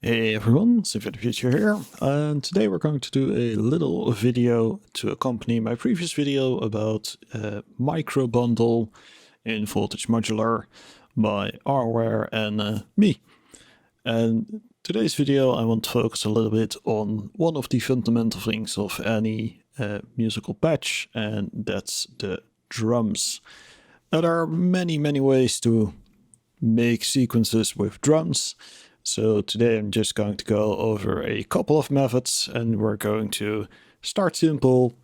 Hey everyone, Sylvia the Future here, and today we're going to do a little video to accompany my previous video about micro bundle in Voltage Modular by Rware and me. And today's video I want to focus a little bit on one of the fundamental things of any musical patch, and that's the drums. Now there are many ways to make sequences with drums. So today I'm just going to go over a couple of methods, and we're going to start simple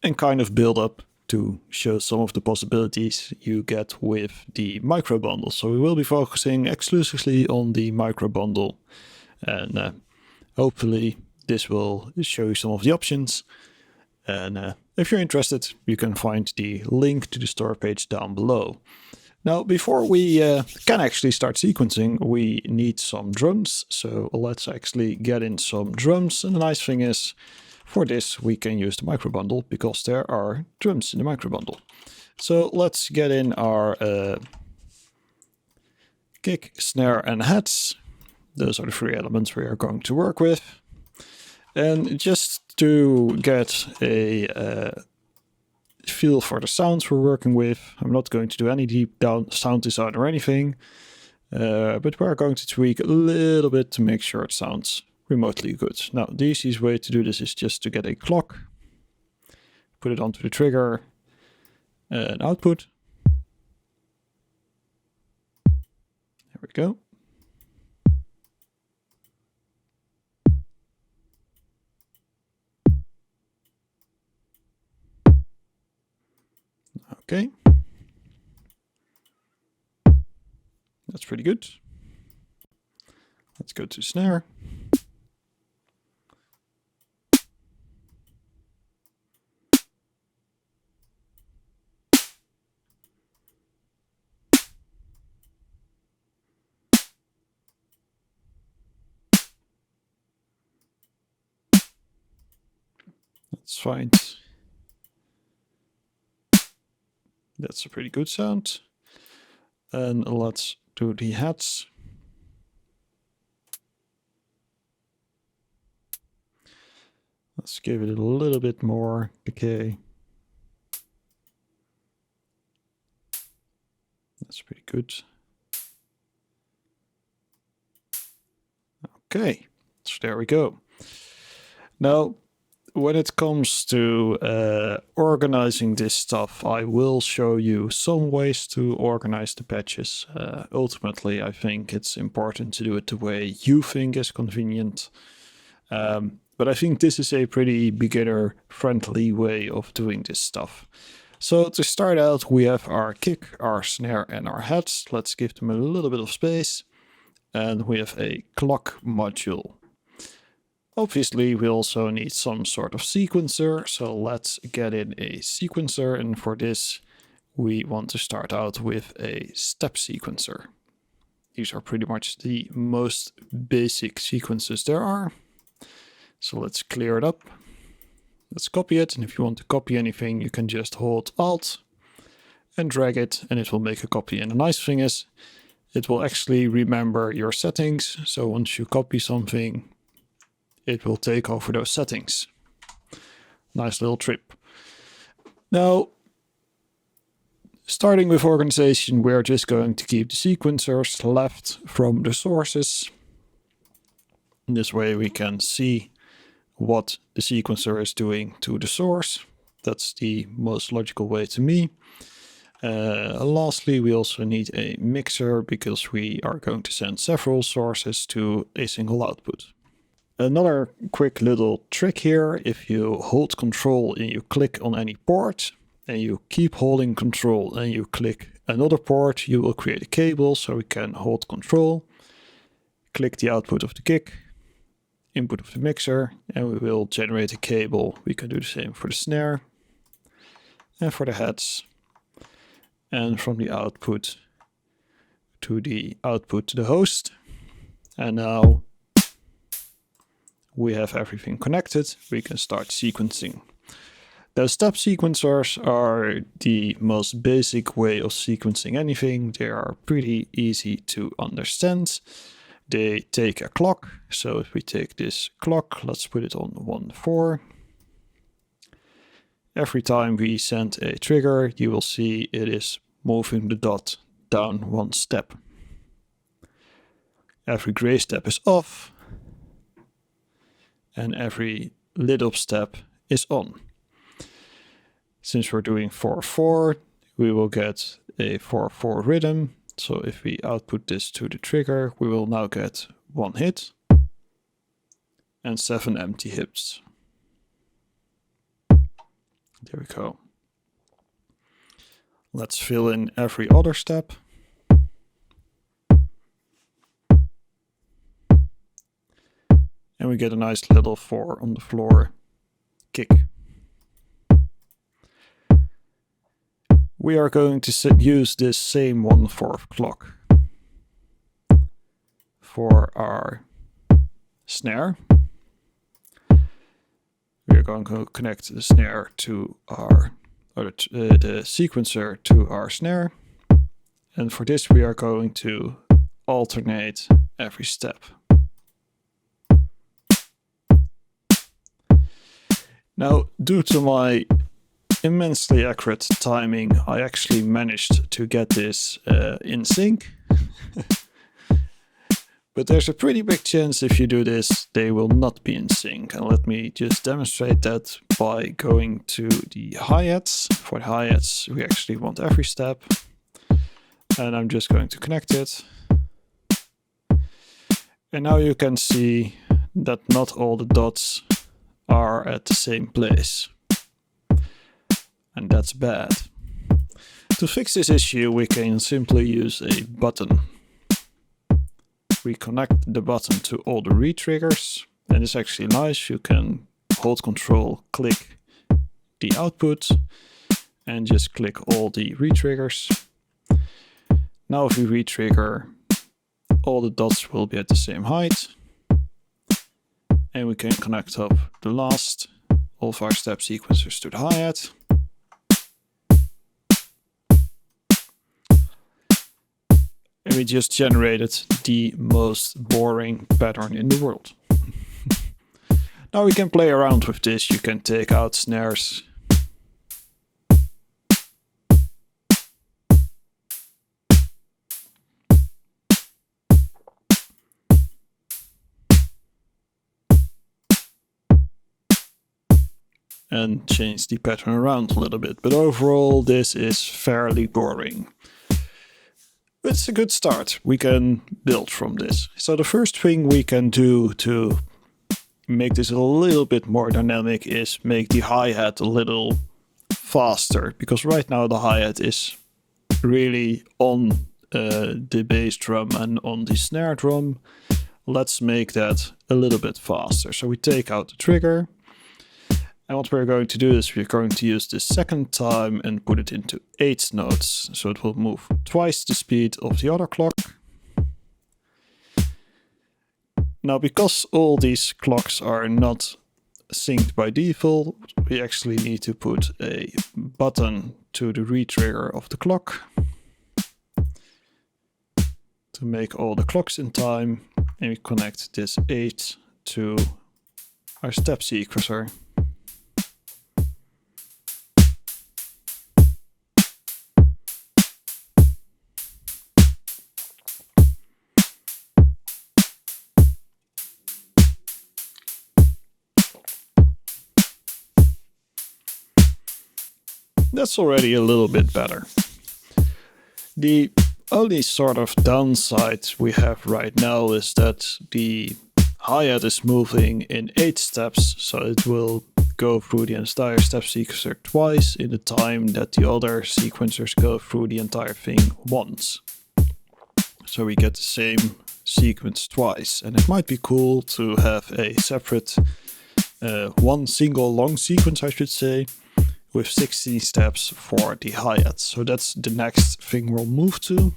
and kind of build up to show some of the possibilities you get with the micro bundle. So we will be focusing exclusively on the micro bundle, and hopefully this will show you some of the options. And if you're interested, you can find the link to the store page down below. Now, before we can actually start sequencing, we need some drums. So let's actually get in some drums. And the nice thing is, for this, we can use the micro bundle because there are drums in the micro bundle. So let's get in our kick, snare, and hats. Those are the three elements we are going to work with. And just to get a feel for the sounds we're working with, I'm not going to do any deep down sound design or anything, but we're going to tweak a little bit to make sure it sounds remotely good. Now, the easiest way to do this is just to get a clock, put it onto the trigger and output. There we go. Okay, that's pretty good. Let's go to snare. Let's find. That's a pretty good sound. And let's do the hats. Let's give it a little bit more decay. That's pretty good. Okay, so there we go. Now, when it comes to organizing this stuff, I will show you some ways to organize the patches. Ultimately, I think it's important to do it the way you think is convenient. But I think this is a pretty beginner-friendly way of doing this stuff. So to start out, we have our kick, our snare, and our hats. Let's give them a little bit of space. And we have a clock module. Obviously, we also need some sort of sequencer, so let's get in a sequencer, and for this we want to start out with a step sequencer. These are pretty much the most basic sequences there are. So let's clear it up. Let's copy it, and if you want to copy anything, you can just hold Alt and drag it, and it will make a copy. And the nice thing is, it will actually remember your settings, so once you copy something, it will take over those settings. Nice little trip. Now, starting with organization, we're just going to keep the sequencers left from the sources. This way we can see what the sequencer is doing to the source. That's the most logical way to me. Lastly, we also need a mixer because we are going to send several sources to a single output. Another quick little trick here, if you hold Control and you click on any port, and you keep holding Control and you click another port, you will create a cable. So we can hold Control, click the output of the kick, input of the mixer, and we will generate a cable. We can do the same for the snare and for the hats. And from the output to the output to the host. And now we have everything connected. We can start sequencing. Those step sequencers are the most basic way of sequencing anything. They are pretty easy to understand. they take a clock. So if we take this clock, let's put it on 1-4. Every time we send a trigger, you will see it is moving the dot down 1 step. Every gray step is off, and every lit up step is on. Since we're doing 4-4, we will get a 4-4 rhythm. So if we output this to the trigger, we will now get 1 hit and 7 empty hits. There we go. Let's fill in every other step. And we get a nice little 4 on the floor kick. We are going to use this same 1/4 clock for our snare. We are going to connect the snare to our, the sequencer to our snare. And for this we are going to alternate every step. Now, due to my immensely accurate timing, I actually managed to get this in sync. But there's a pretty big chance if you do this, they will not be in sync. And let me just demonstrate that by going to the hi-hats. For the hi-hats, we actually want every step. And I'm just going to connect it. And now you can see that not all the dots are at the same place. And that's bad. To fix this issue, we can simply use a button. We connect the button to all the re-triggers, and it's actually nice. You can hold Control, click the output, and just click all the re-triggers. Now if we re-trigger, all the dots will be at the same height. And we can connect up the last of our step sequencers to the hi-hat. And we just generated the most boring pattern in the world. Now we can play around with this. You can take out snares. And change the pattern around a little bit. But overall, this is fairly boring. It's a good start. We can build from this. So the first thing we can do to make this a little bit more dynamic is make the hi-hat a little faster. Because right now the hi-hat is really on the bass drum and on the snare drum. Let's make that a little bit faster. So we take out the trigger. And what we're going to do is we're going to use this second time and put it into 8 notes. So it will move twice the speed of the other clock. Now, because all these clocks are not synced by default, we actually need to put a button to the re-trigger of the clock to make all the clocks in time. And we connect this 8 to our step sequencer. That's already a little bit better. The only sort of downside we have right now is that the hi-hat is moving in 8 steps, so it will go through the entire step sequencer twice in the time that the other sequencers go through the entire thing once. So we get the same sequence twice, and it might be cool to have a separate one single long sequence, I should say, with 16 steps for the hi-hat. So that's the next thing we'll move to.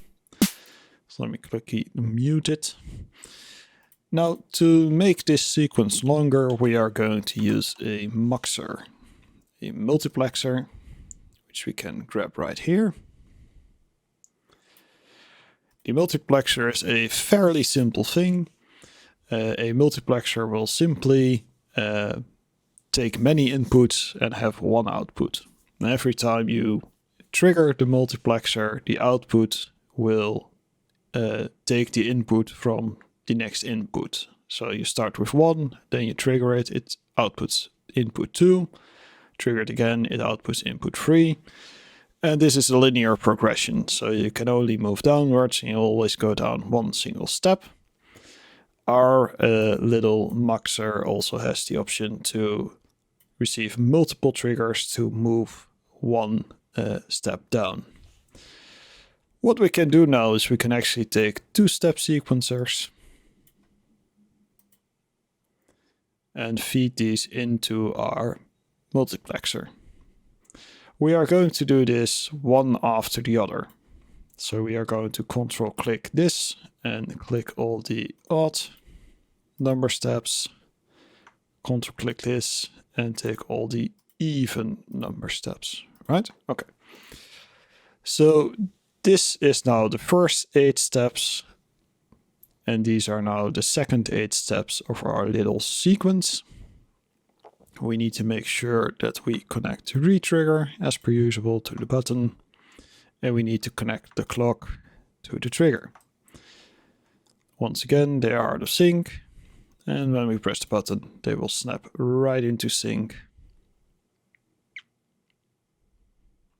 So let me quickly mute it. Now, to make this sequence longer, we are going to use a muxer, a multiplexer, which we can grab right here. The multiplexer is a fairly simple thing. A multiplexer will simply take many inputs and have one output. And every time you trigger the multiplexer, the output will take the input from the next input. So you start with 1, then you trigger it, it outputs input 2, trigger it again, it outputs input 3. And this is a linear progression, so you can only move downwards and you always go down one single step. Our little muxer also has the option to receive multiple triggers to move one step down. What we can do now is we can actually take 2-step sequencers and feed these into our multiplexer. We are going to do this one after the other. So we are going to control click this and click all the odd number steps, control click this and take all the even number steps, right? Okay. So this is now the first 8 steps, and these are now the second 8 steps of our little sequence. We need to make sure that we connect the retrigger as per usual to the button, and we need to connect the clock to the trigger. Once again, they are out of sync, and when we press the button, they will snap right into sync.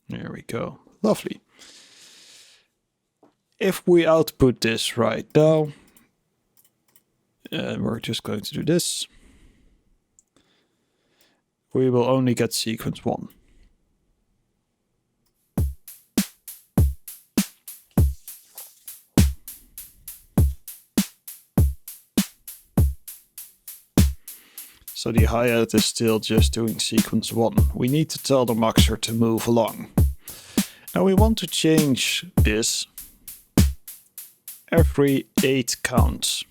There we go. Lovely. If we output this right now, and we're just going to do this, we will only get sequence 1. So the hi-hat is still just doing sequence 1. We need to tell the muxer to move along. Now we want to change this every 8 counts.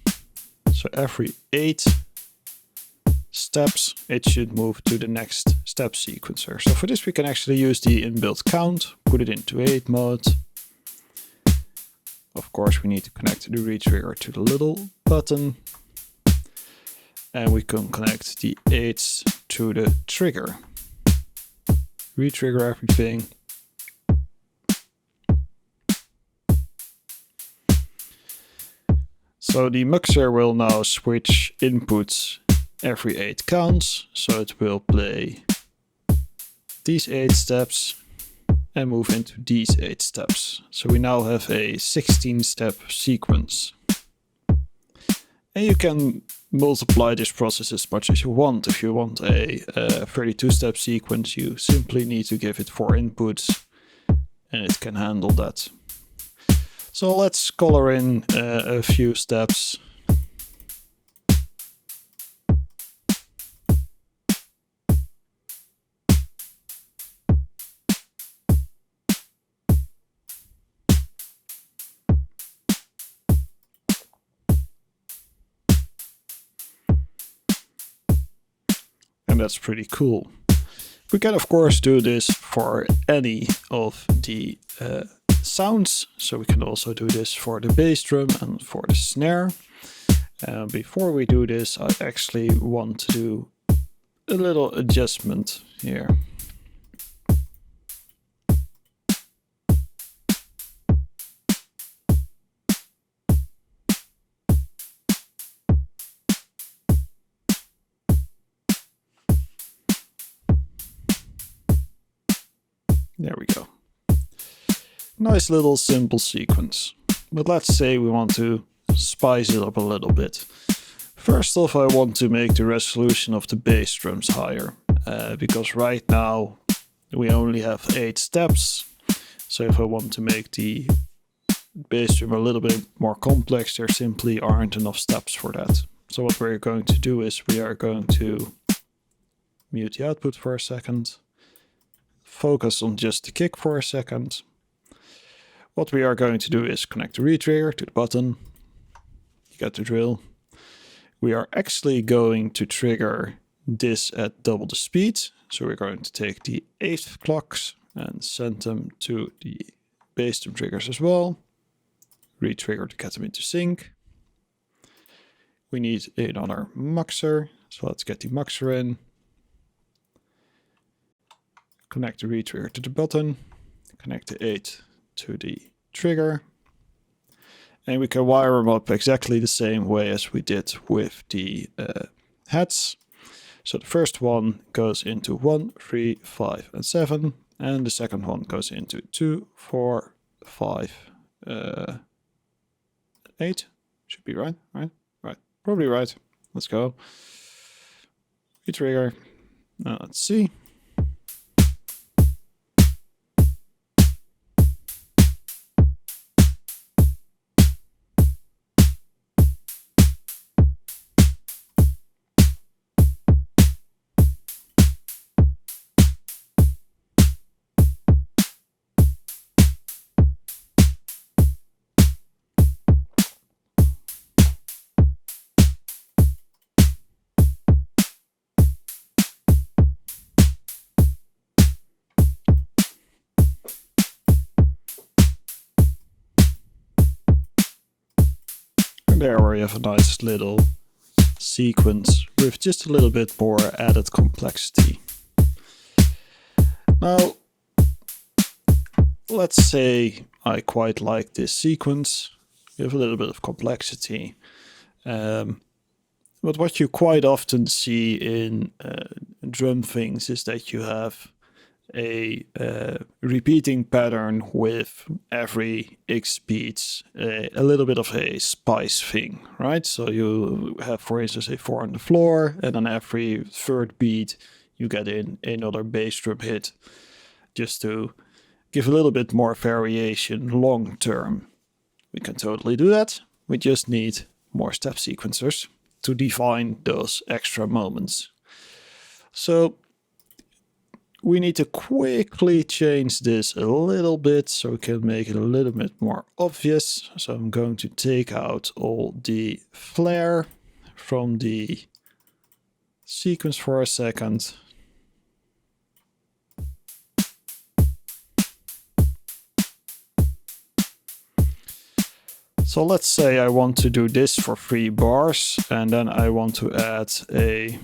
So every 8 steps, it should move to the next step sequencer. So for this, we can actually use the inbuilt count, put it into 8 mode. Of course, we need to connect the retrigger to the little button. And we can connect the 8s to the trigger. Retrigger everything. So the muxer will now switch inputs every 8 counts. So it will play these 8 steps and move into these 8 steps. So we now have a 16-step sequence. And you can multiply this process as much as you want. If you want a 32-step sequence, you simply need to give it 4 inputs and it can handle that. So let's color in a few steps. And that's pretty cool. We can of course do this for any of the sounds, so we can also do this for the bass drum and for the snare. Before we do this, I actually want to do a little adjustment here. There we go. Nice little simple sequence. But let's say we want to spice it up a little bit. First off, I want to make the resolution of the bass drums higher, because right now we only have 8 steps. So if I want to make the bass drum a little bit more complex, there simply aren't enough steps for that. So what we're going to do is we are going to mute the output for a second, focus on just the kick for a second. What we are going to do is connect the retrigger to the button. You get the drill. We are actually going to trigger this at double the speed. So we're going to take the 8 clocks and send them to the bass drum triggers as well. retrigger to get them into sync. We need another muxer, so let's get the muxer in. Connect the retrigger to the button, connect the 8 to the trigger, and we can wire them up exactly the same way as we did with the heads. So the first one goes into 1, 3, 5, and 7, and the second one goes into 2, 4, 5, 8. Should be right, right? Right, probably right. Let's go. Retrigger. Now let's see. There we have a nice little sequence with just a little bit more added complexity. Now, let's say I quite like this sequence with a little bit of complexity. But what you quite often see in drum things is that you have a repeating pattern with every X beats, a little bit of a spice thing, right? So you have, for instance, a 4 on the floor, and on every third beat you get in another bass drum hit, just to give a little bit more variation long term. We can totally do that. We just need more step sequencers to define those extra moments. So we need to quickly change this a little bit so we can make it a little bit more obvious. So I'm going to take out all the flare from the sequence for a second. So let's say I want to do this for 3 bars, and then I want to add a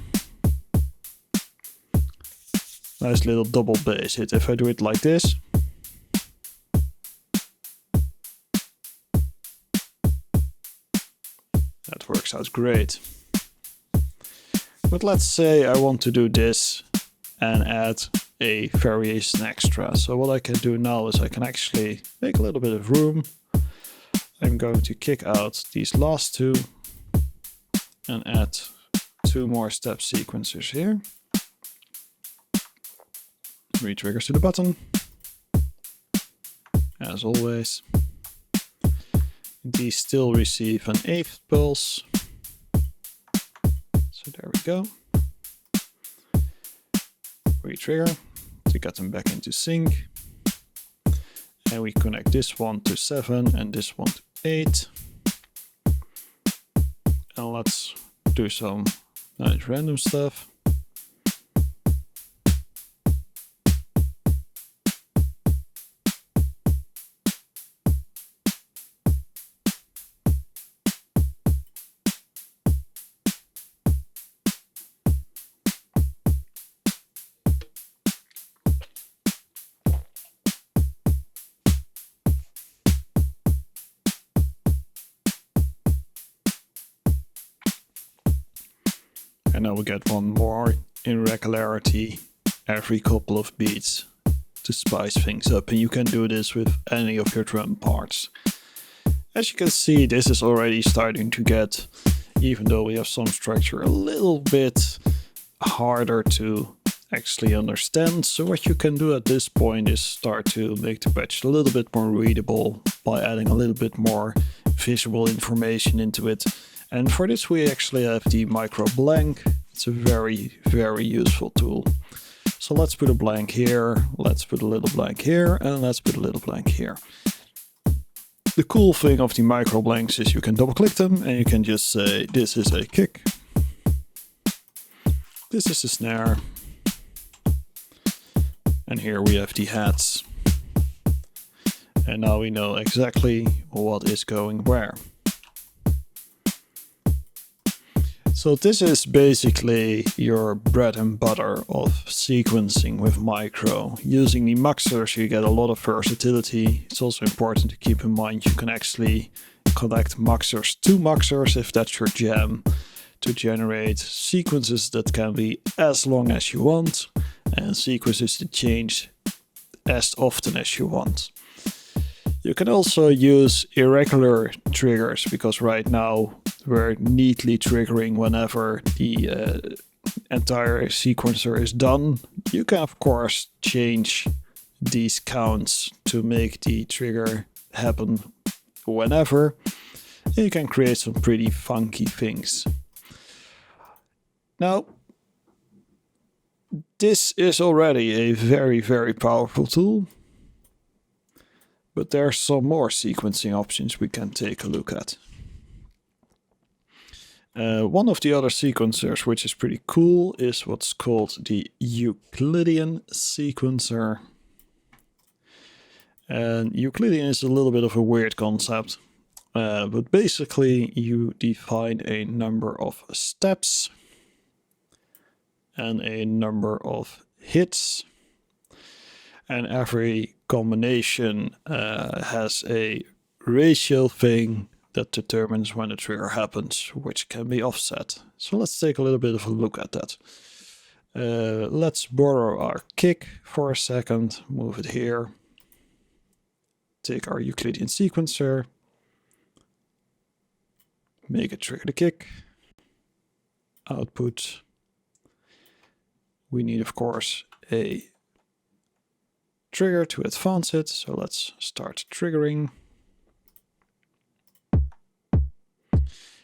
nice little double bass hit. If I do it like this, that works out great. But let's say I want to do this and add a variation extra. So what I can do now is I can actually make a little bit of room. I'm going to kick out these last 2 and add 2 more step sequencers here. Retriggers to the button, as always. These still receive an 8th pulse. So there we go. Retrigger to get them back into sync. And we connect this one to 7 and this one to 8. And let's do some nice random stuff. And now we get one more irregularity every couple of beats to spice things up. And you can do this with any of your drum parts. As you can see, this is already starting to get, even though we have some structure, a little bit harder to actually understand. So what you can do at this point is start to make the patch a little bit more readable by adding a little bit more visual information into it. And for this we actually have the micro blank. It's a very, very useful tool. So let's put a blank here, let's put a little blank here, and let's put a little blank here. The cool thing of the micro blanks is you can double click them and you can just say this is a kick, this is a snare, and here we have the hats. And now we know exactly what is going where. So this is basically your bread and butter of sequencing with micro. Using the muxers you get a lot of versatility. It's also important to keep in mind you can actually connect muxers to muxers if that's your jam, to generate sequences that can be as long as you want and sequences to change as often as you want. You can also use irregular triggers because right now we're neatly triggering whenever the entire sequencer is done. You can of course change these counts to make the trigger happen whenever. And you can create some pretty funky things. Now, this is already a very, very powerful tool. But there are some more sequencing options we can take a look at. One of the other sequencers, which is pretty cool, is what's called the Euclidean sequencer. And Euclidean is a little bit of a weird concept, but basically you define a number of steps and a number of hits. And every combination has a ratio thing that determines when the trigger happens, which can be offset. So let's take a little bit of a look at that. Let's borrow our kick for a second, move it here. Take our Euclidean sequencer, make it trigger the kick. Output. We need, of course, a trigger to advance it, so let's start triggering.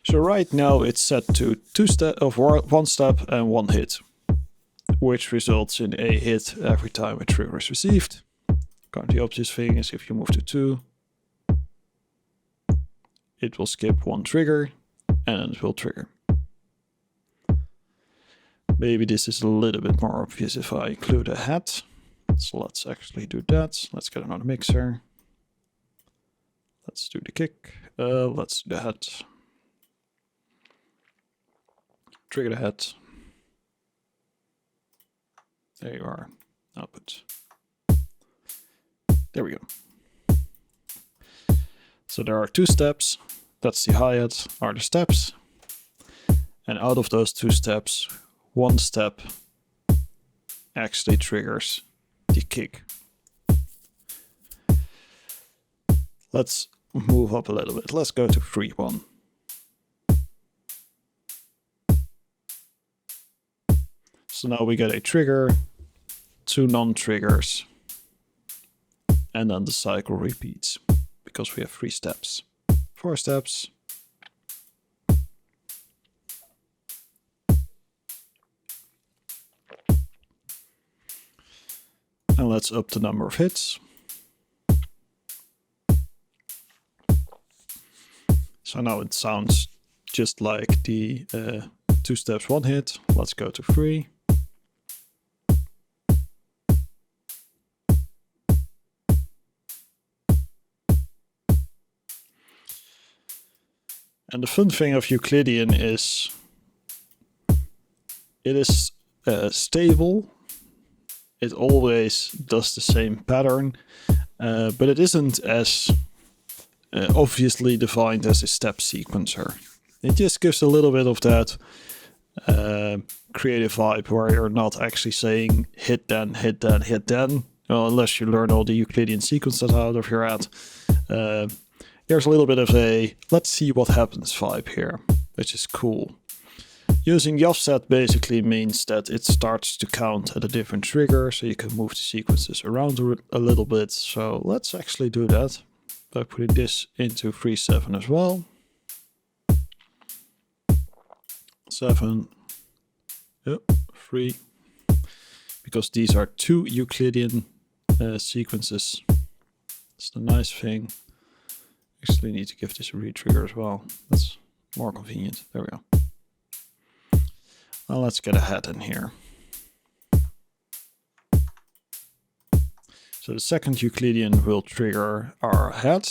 So right now it's set to one step and one hit, which results in a hit every time a trigger is received. Kind of the opposite thing is if you move to 2, it will skip one trigger and then it will trigger. Maybe this is a little bit more obvious if I include a hat. So let's actually do that. Let's get another mixer. Let's do the kick. Let's do the hat. Trigger the hat. There you are. Output. There we go. So there are 2 steps. That's the hi-hat are the steps. And out of those 2 steps, 1 step actually triggers the kick. Let's move up a little bit. Let's go to 3-1. So now we get a trigger, 2 non-triggers, and then the cycle repeats because we have 3 steps. 4 steps. And let's up the number of hits. So now it sounds just like the 2 steps, 1 hit. Let's go to 3. And the fun thing of Euclidean is it is stable. It always does the same pattern, but it isn't as obviously defined as a step sequencer. It just gives a little bit of that creative vibe where you're not actually saying hit then, hit then, hit then. Well, unless you learn all the Euclidean sequences out of your head. There's a little bit of a let's see what happens vibe here, which is cool. Using the offset basically means that it starts to count at a different trigger, so you can move the sequences around a little bit. So let's actually do that by putting this into 3-7 as well. 7, yep, 3, because these are 2 Euclidean sequences. That's the nice thing. Actually need to give this a retrigger as well. That's more convenient. There we go. Well, let's get a hat in here. So the second Euclidean will trigger our head.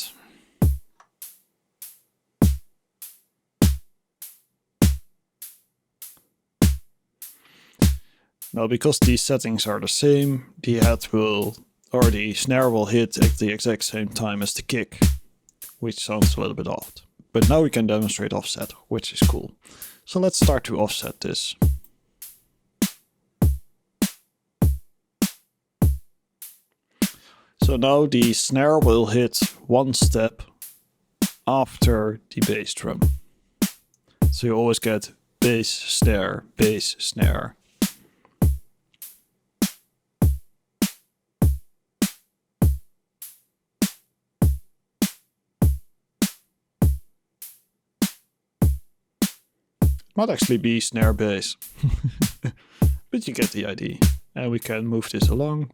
Now, because these settings are the same, the head will, or the snare will hit at the exact same time as the kick, which sounds a little bit odd. But now we can demonstrate offset, which is cool. So let's start to offset this. So now the snare will hit one step after the bass drum. So you always get bass, snare, bass, snare. Might actually be snare bass, but you get the idea. And we can move this along.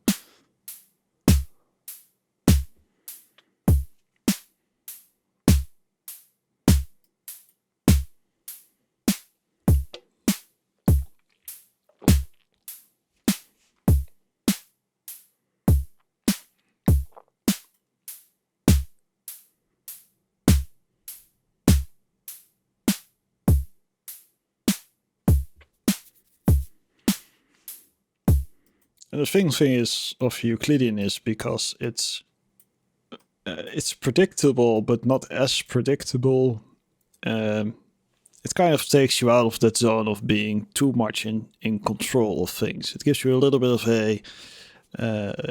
And the thing is of Euclidean is because it's predictable, but not as predictable. It kind of takes you out of that zone of being too much in control of things. It gives you a little bit of a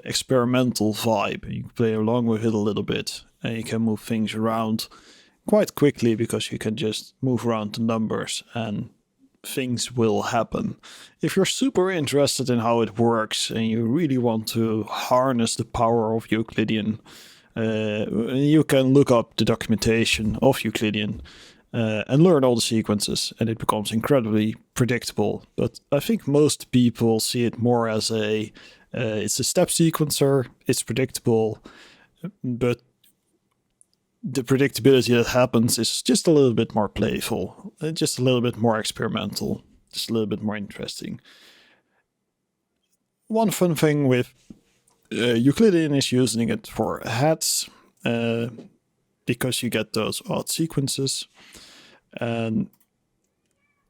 experimental vibe. You can play along with it a little bit, and you can move things around quite quickly because you can just move around the numbers and things will happen. If you're super interested in how it works and you really want to harness the power of Euclidean, you can look up the documentation of Euclidean and learn all the sequences, and it becomes incredibly predictable. But I think most people see it more as it's a step sequencer, it's predictable, but the predictability that happens is just a little bit more playful, just a little bit more experimental, just a little bit more interesting. One fun thing with Euclidean is using it for heads, because you get those odd sequences. And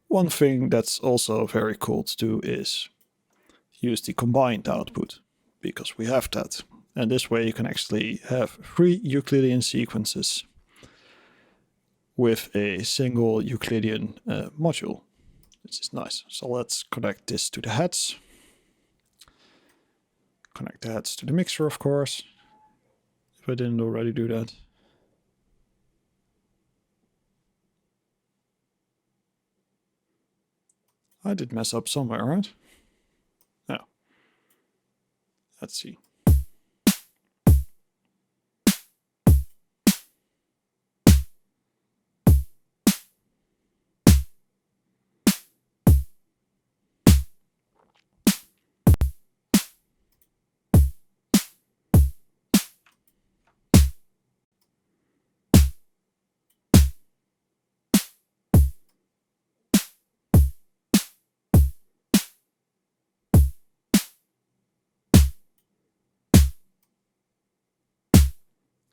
one thing that's also very cool to do is use the combined output, because we have that. And this way you can actually have 3 Euclidean sequences with a single Euclidean module, which is nice. So let's connect this to the heads. Connect the heads to the mixer, of course, if I didn't already do that. I did mess up somewhere, right? No. Let's see.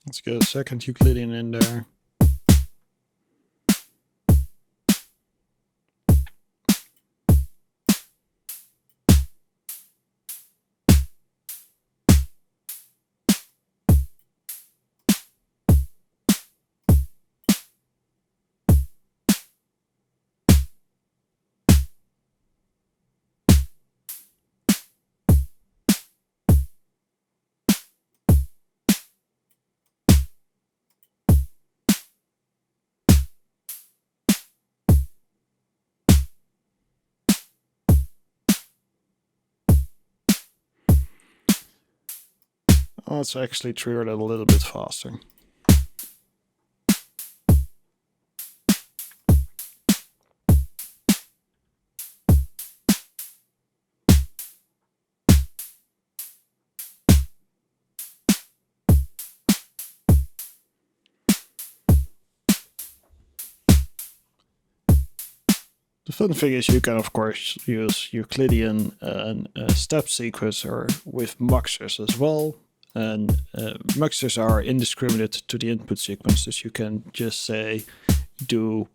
Let's get a second Euclidean in there. Let's actually trigger that a little bit faster. The fun thing is you can of course use Euclidean and a step sequencer with muxers as well. And muxers are indiscriminate to the input sequences. You can just say do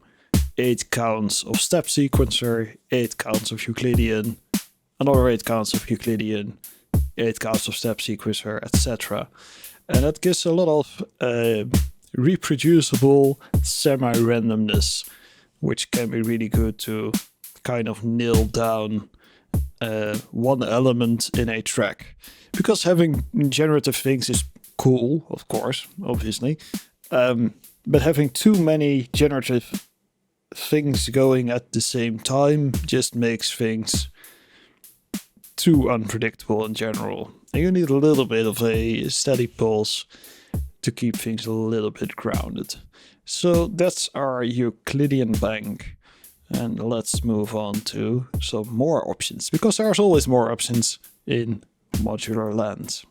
8 counts of step sequencer, 8 counts of Euclidean, another 8 counts of Euclidean, 8 counts of step sequencer, etc. And that gives a lot of reproducible semi-randomness, which can be really good to kind of nail down one element in a track. Because having generative things is cool, of course, obviously, but having too many generative things going at the same time just makes things too unpredictable in general. And you need a little bit of a steady pulse to keep things a little bit grounded. So that's our Euclidean bank. And let's move on to some more options, because there's always more options in modular land.